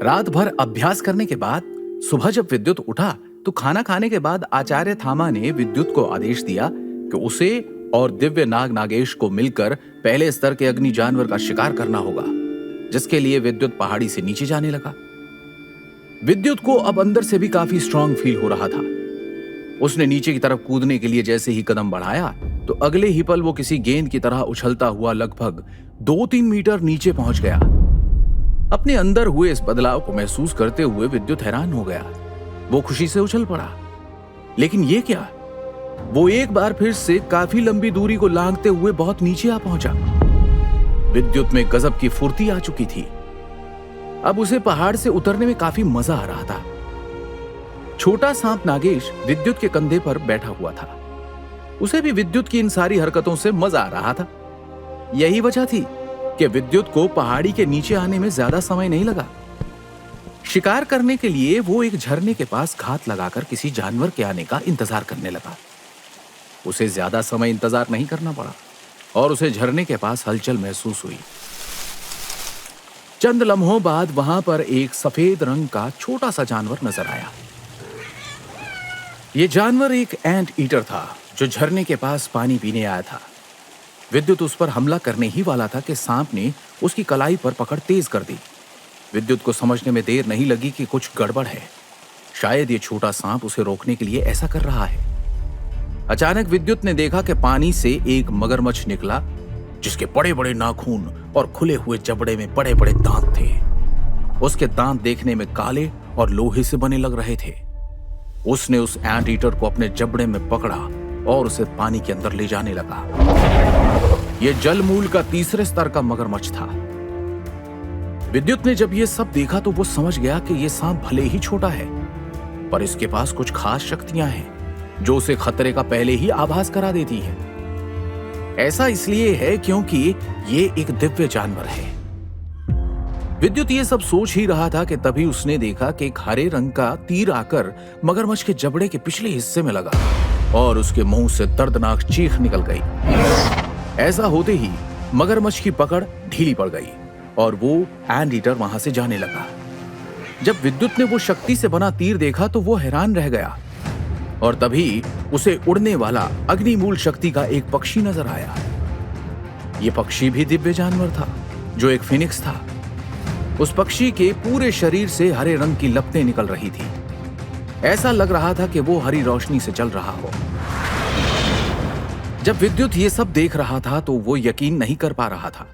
रात भर अभ्यास करने के बाद सुबह जब विद्युत उठा तो खाना खाने के बाद आचार्य थामा ने विद्युत को आदेश दिया कि उसे और दिव्य नाग नागेश को मिलकर पहले स्तर के अग्नि जानवर का शिकार करना होगा, जिसके लिए विद्युत पहाड़ी से नीचे जाने लगा। विद्युत को अब अंदर से भी काफी स्ट्रांग फील हो रहा था। उसने नीचे की तरफ कूदने के लिए जैसे ही कदम बढ़ाया तो अगले ही पल वो किसी गेंद की तरह उछलता हुआ लगभग 2-3 मीटर नीचे पहुंच गया। अपने अंदर हुए इस बदलाव को महसूस करते हुए विद्युत हैरान हो गया। वो खुशी से उछल पड़ा। लेकिन ये क्या? वो एक बार फिर से काफी लंबी दूरी को लांघते हुए बहुत नीचे आ पहुंचा। विद्युत में गजब की फुर्ती आ चुकी थी। अब उसे पहाड़ से उतरने में काफी मजा आ रहा था। छोटा सांप नागेश विद्युत के कंधे पर बैठा हुआ था। उसे भी विद्युत की इन सारी हरकतों से मजा आ रहा था। यही वजह थी कि विद्युत को पहाड़ी के नीचे आने में ज्यादा समय नहीं लगा। शिकार करने के लिए वो एक झरने के पास घात लगाकर किसी जानवर के आने का इंतजार करने लगा। उसे ज्यादा समय इंतजार नहीं करना पड़ा और उसे झरने के पास हलचल महसूस हुई। चंद लम्हों बाद वहां पर एक सफेद रंग का छोटा सा जानवर नजर आया। यह जानवर एक एंट ईटर था जो झरने के पास पानी पीने आया था। विद्युत उस पर हमला करने ही वाला था कि सांप ने उसकी कलाई पर पकड़ तेज कर दी। विद्युत को समझने में देर नहीं लगी कि कुछ गड़बड़ है। शायद ये छोटा सांप उसे रोकने के लिए ऐसा कर रहा है। अचानक विद्युत ने देखा कि पानी से एक मगरमच्छ निकला, जिसके बड़े बड़े नाखून और खुले हुए जबड़े में बड़े बड़े दांत थे। उसके दांत देखने में काले और लोहे से बने लग रहे थे। उसने उस एंट ईटर को अपने जबड़े में पकड़ा और उसे पानी के अंदर ले जाने लगा। यह जलमूल का तीसरे स्तर का मगरमच्छ था। विद्युत ने जब यह सब देखा तो वो समझ गया कि यह सांप भले ही छोटा है, पर इसके पास कुछ खास शक्तियां हैं जो उसे खतरे का पहले ही आभास करा देती है। ऐसा इसलिए है क्योंकि ये एक दिव्य जानवर है। विद्युत ये सब सोच ही रहा था कि तभी उसने देखा कि एक हरे रंग का तीर आकर मगरमच्छ के जबड़े के पिछले हिस्से में लगा और उसके मुंह से दर्दनाक चीख निकल गई। ऐसा होते ही मगरमच्छ की पकड़ ढीली पड़ गई और वो एंट ईटर वहां से जाने लगा। जब विद्युत ने वो शक्ति से बना तीर देखा तो वो हैरान रह गया और तभी उसे उड़ने वाला अग्निमूल शक्ति का एक पक्षी नजर आया। ये पक्षी भी दिव्य जानवर था जो एक फिनिक्स था। उस पक्षी के पूरे शरीर से हरे रंग की लपटें निकल रही थी। ऐसा लग रहा था कि वो हरी रोशनी से चल रहा हो। जब विद्युत ये सब देख रहा था तो वो यकीन नहीं कर पा रहा था।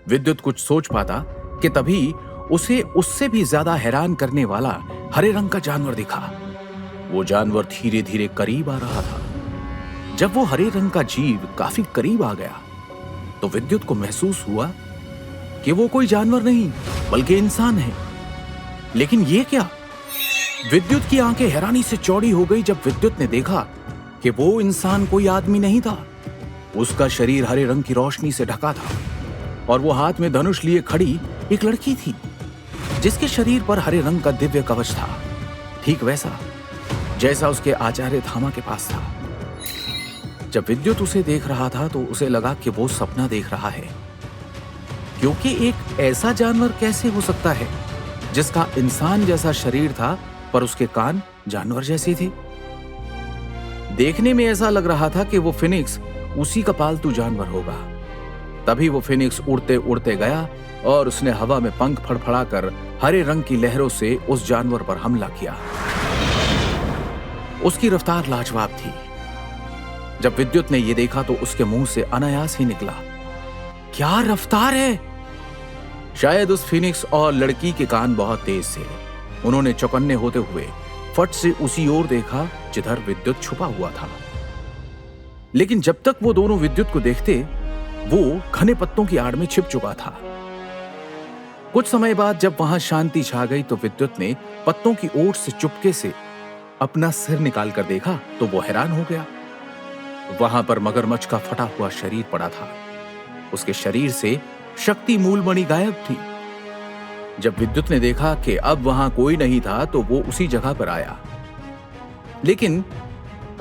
विद्युत कुछ सोच पाता कि तभी उसे उससे भी ज्यादा हैरान करने वाला हरे रंग का जानवर दिखा। वो जानवर धीरे धीरे करीब आ रहा था। जब वो हरे रंग का जीव काफी करीब आ गया तो विद्युत को महसूस हुआ कि वो कोई जानवर नहीं बल्कि इंसान है। लेकिन ये क्या? विद्युत की आंखें हैरानी से चौड़ी हो गई जब विद्युत ने देखा कि वो इंसान कोई आदमी नहीं था। उसका शरीर हरे रंग की रोशनी से ढका था और वो हाथ में धनुष लिए खड़ी एक लड़की थी जिसके शरीर पर हरे रंग का दिव्य कवच था, ठीक वैसा जैसा उसके आचार्य थामा के पास था। जब विद्युत उसे देख रहा था तो उसे लगा कि वो सपना देख रहा है, क्योंकि एक ऐसा जानवर कैसे हो सकता है जिसका इंसान जैसा शरीर था पर उसके कान जानवर जैसे थे। देखने में ऐसा लग रहा था कि वो फिनिक्स उसी का पालतू जानवर होगा। तभी वो फिनिक्स उड़ते उड़ते गया और उसने हवा में पंख फड़फड़ाकर हरे रंग की लहरों से उस जानवर पर हमला किया। उसकी रफ्तार लाजवाब थी। जब विद्युत ने यह देखा तो उसके मुंह से अनायास ही निकला, क्या रफ्तार है! शायद उस फिनिक्स और लड़की के कान बहुत तेज थे। उन्होंने चौकन्ने होते हुए फट से उसी ओर देखा जिधर विद्युत छुपा हुआ था। लेकिन जब तक वो दोनों विद्युत को देखते वो घने पत्तों की आड़ में छिप चुका था। कुछ समय बाद जब वहां शांति छा गई तो विद्युत ने पत्तों की ओट से चुपके से अपना सिर निकाल कर देखा तो वो हैरान हो गया। वहां पर मगरमच्छ का फटा हुआ शरीर पड़ा था। उसके शरीर से शक्ति मूलमणि गायब थी। जब विद्युत ने देखा कि अब वहां कोई नहीं था तो वो उसी जगह पर आया। लेकिन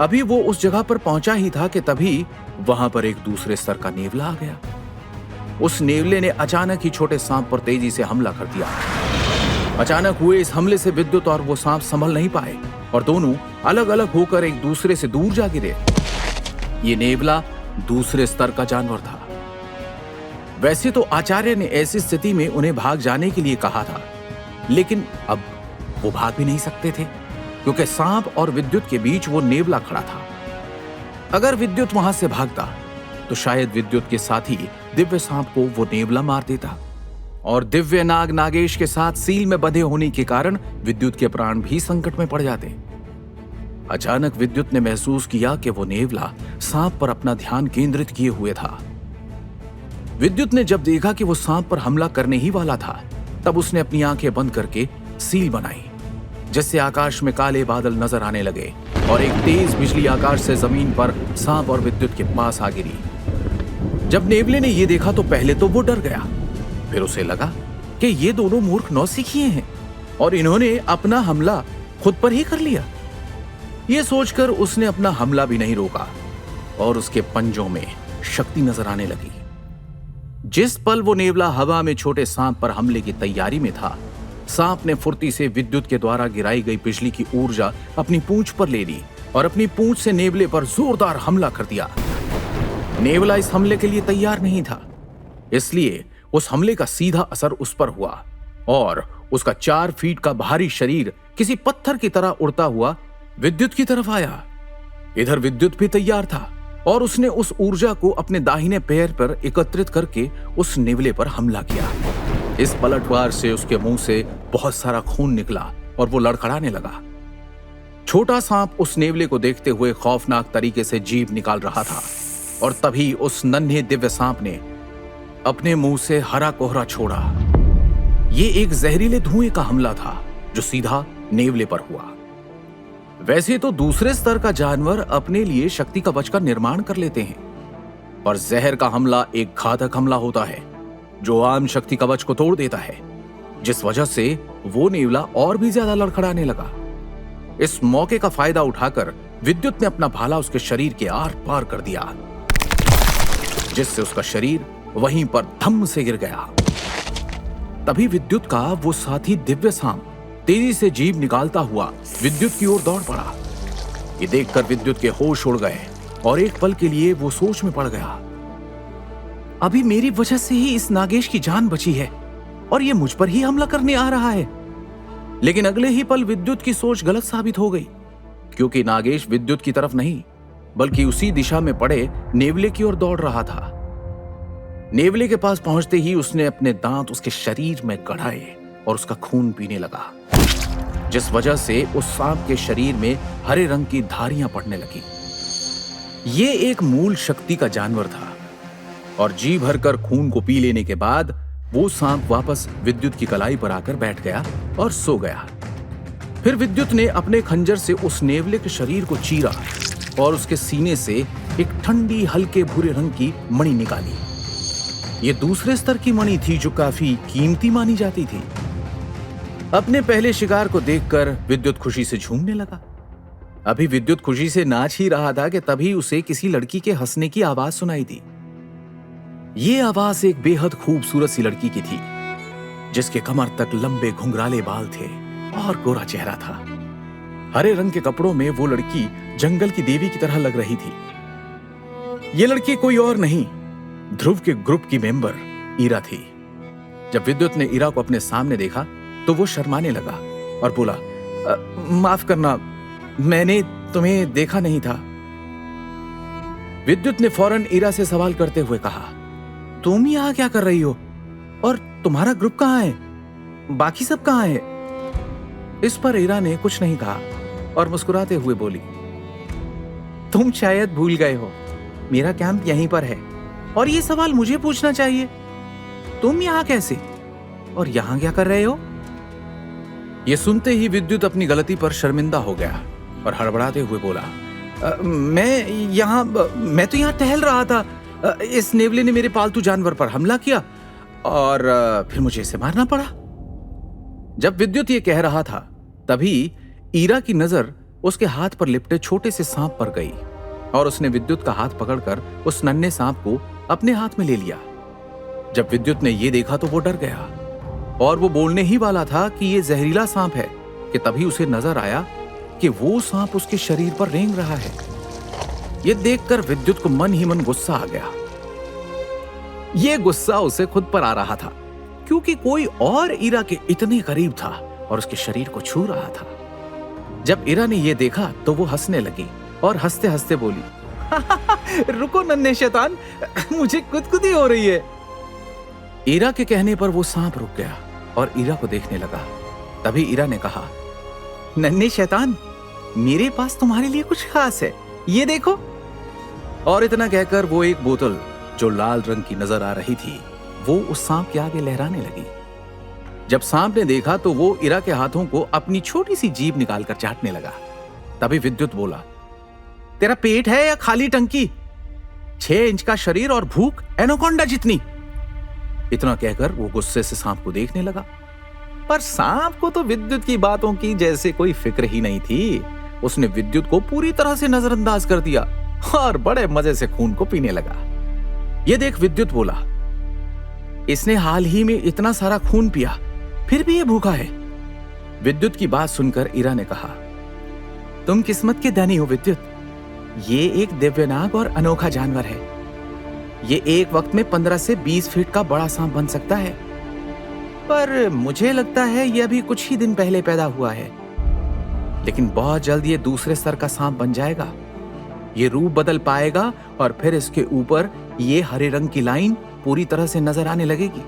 अभी वो उस जगह पर पहुंचा ही था कि तभी वहां पर एक दूसरे स्तर का नेवला आ गया। उस नेवले ने अचानक ही छोटे सांप पर तेजी से हमला कर दिया। अचानक हुए इस हमले से विद्युत और वो सांप संभल नहीं पाए और दोनों अलग अलग होकर एक दूसरे से दूर जा गिरे। ये नेवला दूसरे स्तर का जानवर था। वैसे तो आचार्य ने ऐसी स्थिति में उन्हें भाग जाने के लिए कहा था, लेकिन अब वो भाग भी नहीं सकते थे क्योंकि सांप और विद्युत के बीच वो नेवला खड़ा था। अगर विद्युत वहां से भागता तो शायद विद्युत के साथ ही दिव्य सांप को वो नेवला मार देता और दिव्य नाग नागेश के साथ सील में बंधे होने के कारण विद्युत के प्राण भी संकट में पड़ जाते। अचानक विद्युत ने महसूस किया कि वो नेवला सांप पर अपना ध्यान केंद्रित किए हुए था। विद्युत ने जब देखा कि वो सांप पर हमला करने ही वाला था, तब उसने अपनी आंखें बंद करके सील बनाई, जिससे आकाश में काले बादल नजर आने लगे और एक तेज बिजली आकाश से जमीन पर सांप और विद्युत के पास आ गिरी। जब नेवले ने यह देखा तो पहले तो वो डर गया, फिर उसे लगा कि ये दोनों मूर्ख नौसिखिए हैं और इन्होंने अपना हमला खुद पर ही कर लिया। यह सोचकर उसने अपना हमला भी नहीं रोका और उसके पंजों में शक्ति नजर आने लगी। जिस पल वो नेवला हवा में छोटे सांप पर हमले की तैयारी में था, सांप ने फुर्ती से विद्युत के द्वारा गिराई गई बिजली की ऊर्जा अपनी पूंछ पर ले ली और अपनी पूंछ से नेवले पर जोरदार हमला कर दिया। नेवला इस हमले के लिए तैयार नहीं था, इसलिए उस हमले का सीधा असर उस पर हुआ और उसका 4 फीट का भारी शरीर किसी पत्थर की तरह उड़ता हुआ विद्युत की तरफ आया। इधर विद्युत भी तैयार था और उसने उस ऊर्जा को अपने दाहिने पैर पर एकत्रित करके उस नेवले पर हमला किया। इस पलटवार से उसके मुंह से बहुत सारा खून निकला और वो लड़खड़ाने लगा। छोटा सांप उस नेवले को देखते हुए खौफनाक तरीके से जीभ निकाल रहा था और तभी उस नन्हे दिव्य सांप ने अपने मुंह से हरा कोहरा छोड़ा। ये एक जहरीले धुएं का हमला था जो सीधा नेवले पर हुआ। वैसे तो दूसरे स्तर का जानवर अपने लिए शक्ति कवच का निर्माण कर लेते हैं, पर जहर का हमला एक घातक हमला होता है जो आम शक्ति कवच को तोड़ देता है, जिस वजह से वो नेवला और भी ज्यादा लड़खड़ाने लगा। इस मौके का फायदा उठाकर विद्युत ने अपना भाला उसके शरीर के आर पार कर दिया, जिससे उसका शरीर वहीं पर धम्म से गिर गया। तभी विद्युत का वो साथी दिव्य सांप तेजी से जीभ निकालता हुआ विद्युत की ओर दौड़ पड़ा। ये देखकर विद्युत के होश उड़ गए और एक पल के लिए वो सोच में पड़ गया। अभी मेरी वजह से ही इस नागेश की जान बची है और ये मुझ पर ही हमला करने आ रहा है। लेकिन अगले ही पल विद्युत की सोच गलत साबित हो गई, क्योंकि नागेश विद्युत की तरफ नहीं बल्कि उसी दिशा में पड़े नेवले की ओर दौड़ रहा था। नेवले के पास पहुंचते ही उसने अपने दांत उसके शरीर में गड़ाए और उसका खून पीने लगा, जिस वजह से उस सांप के शरीर में हरे रंग की धारियां पड़ने लगी। ये एक मूल शक्ति का जानवर था और जी भरकर खून को पी लेने के बाद वो सांप वापस विद्युत की कलाई पर आकर बैठ गया और सो गया। फिर विद्युत ने अपने खंजर से उस नेवले के शरीर को चीरा और उसके सीने से एक ठंडी हल्के भूरे रंग की मणि निकाली। ये दूसरे स्तर की मणि थी जो काफी कीमती मानी जाती थी। अपने पहले शिकार को देखकर विद्युत खुशी से झूमने लगा। अभी विद्युत खुशी से नाच ही रहा था कि तभी उसे किसी लड़की के हंसने की आवाज सुनाई दी। ये आवाज एक बेहद खूबसूरत सी लड़की की थी, जिसके कमर तक लंबे घुंघराले बाल थे और गोरा चेहरा था। हरे रंग के कपड़ों में वो लड़की जंगल की देवी की तरह लग रही थी। ये लड़की कोई और नहीं, ध्रुव के ग्रुप की मेंबर ईरा थी। जब विद्युत ने ईरा को अपने सामने देखा तो वो शर्माने लगा और बोला, माफ करना, मैंने तुम्हें देखा नहीं था। विद्युत ने फौरन ईरा से सवाल करते हुए कहा, तुम यहां क्या कर रही हो और तुम्हारा ग्रुप कहां है? बाकी सब कहां है? इस पर ईरा ने कुछ नहीं कहा और मुस्कुराते हुए बोली, तुम शायद भूल गए हो, मेरा कैंप यहीं पर है और ये सवाल मुझे पूछना चाहिए। तुम यहां कैसे और यहां क्या कर रहे हो? ये सुनते ही विद्युत अपनी गलती पर शर्मिंदा हो गया और हड़बड़ाते हुए बोला, मैं तो यहाँ टहल रहा था। इस नेवले ने मेरे पालतू जानवर पर हमला किया और फिर मुझे इसे मारना पड़ा। जब विद्युत ये कह रहा था तभी ईरा की नजर उसके हाथ पर लिपटे छोटे से सांप पर गई और उसने विद्युत का हाथ पकड़कर उस नन्हे सांप को अपने हाथ में ले लिया। जब विद्युत ने यह देखा तो वो डर गया और वो बोलने ही वाला था कि ये जहरीला सांप है कि तभी उसे नजर आया कि वो सांप उसके शरीर पर रेंग रहा है। ये देखकर विद्युत को मन ही मन गुस्सा आ गया। ये गुस्सा उसे खुद पर आ रहा था क्योंकि कोई और इरा के इतने करीब था और उसके शरीर को छू रहा था। जब इरा ने यह देखा तो वो हंसने लगी और हंसते हंसते बोली, रुको नन्हे शैतान, मुझे गुदगुदी हो रही है। इरा के कहने पर वो सांप रुक गया और इरा को देखने लगा। तभी इरा ने कहा, नन्हे शैतान, मेरे पास तुम्हारे लिए कुछ खास है, ये देखो। और इतना कहकर वो एक बोतल जो लाल रंग की नजर आ रही थी वो उस सांप के आगे लहराने लगी। जब सांप ने देखा तो वो इरा के हाथों को अपनी छोटी सी जीभ निकालकर चाटने लगा। तभी विद्युत बोला, तेरा पेट है या खाली टंकी? 6 इंच का शरीर और भूख एनाकोंडा जितनी। इतना कहकर वो गुस्से से सांप को देखने लगा, पर सांप को तो विद्युत की बातों की जैसे कोई फिक्र ही नहीं थी। उसने विद्युत को पूरी तरह से नजरअंदाज कर दिया और बड़े मजे से खून को पीने लगा। ये देख विद्युत बोला, इसने हाल ही में इतना सारा खून पिया, फिर भी ये भूखा है। विद्युत की बात सुनकर इरा ने कहा, तुम किस्मत के धनी हो विद्युत, ये एक दिव्यनाग और अनोखा जानवर है। ये एक वक्त में 15 से 20 फीट का बड़ा सांप बन सकता है, पर मुझे लगता है ये अभी कुछ ही दिन पहले पैदा हुआ है, लेकिन बहुत जल्द ये दूसरे स्तर का सांप बन जाएगा। ये रूप बदल पाएगा और फिर इसके ऊपर ये हरे रंग की लाइन पूरी तरह से नजर आने लगेगी।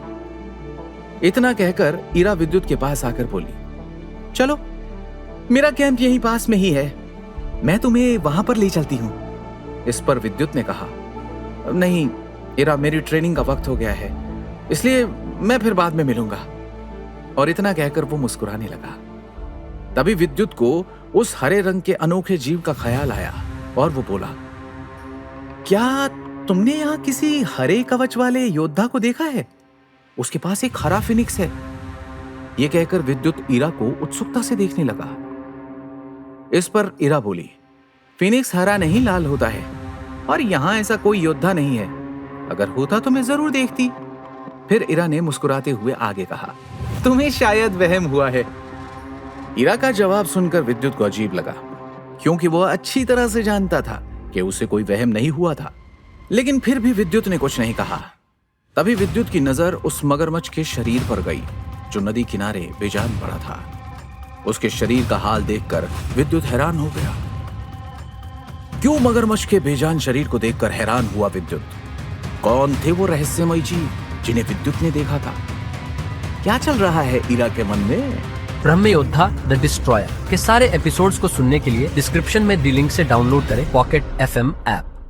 इतना कहकर इरा विद्युत के पास आकर बोली, चलो, मेरा कैंप यहीं पास में ही है, मैं तुम्हें वहां पर ले चलती हूं। इस पर विद्युत ने कहा, नहीं इरा, मेरी ट्रेनिंग का वक्त हो गया है, इसलिए मैं फिर बाद में मिलूंगा। और इतना कहकर वो मुस्कुराने लगा। तभी विद्युत को उस हरे रंग के अनोखे जीव का ख्याल आया और वो बोला, क्या तुमने यहां किसी हरे कवच वाले योद्धा को देखा है? उसके पास एक हरा फिनिक्स है। यह कहकर विद्युत इरा को उत्सुकता से देखने लगा। इस पर इरा बोली, फिनिक्स हरा नहीं लाल होता है और यहां ऐसा कोई योद्धा नहीं है, अगर होता तो मैं जरूर देखती। फिर इरा ने मुस्कुराते हुए आगे कहा, तुम्हें शायद वहम हुआ है। इरा का जवाब सुनकर विद्युत को अजीब लगा, क्योंकि वह अच्छी तरह से जानता था कि उसे कोई वहम नहीं हुआ था, लेकिन फिर भी विद्युत ने कुछ नहीं कहा। तभी विद्युत की नजर उस मगरमच्छ के शरीर पर गई जो नदी किनारे बेजान पड़ा था। उसके शरीर का हाल देखकर विद्युत हैरान हो गया। क्यों मगरमच्छ के बेजान शरीर को देखकर हैरान हुआ विद्युत? कौन थे वो रहस्यमय जीव जिन्हें विद्युत ने देखा था? क्या चल रहा है इरा के मन में? ब्रह्म योद्धा द डिस्ट्रॉयर के सारे एपिसोड्स को सुनने के लिए डिस्क्रिप्शन में दी लिंक से डाउनलोड करें पॉकेट FM ऐप।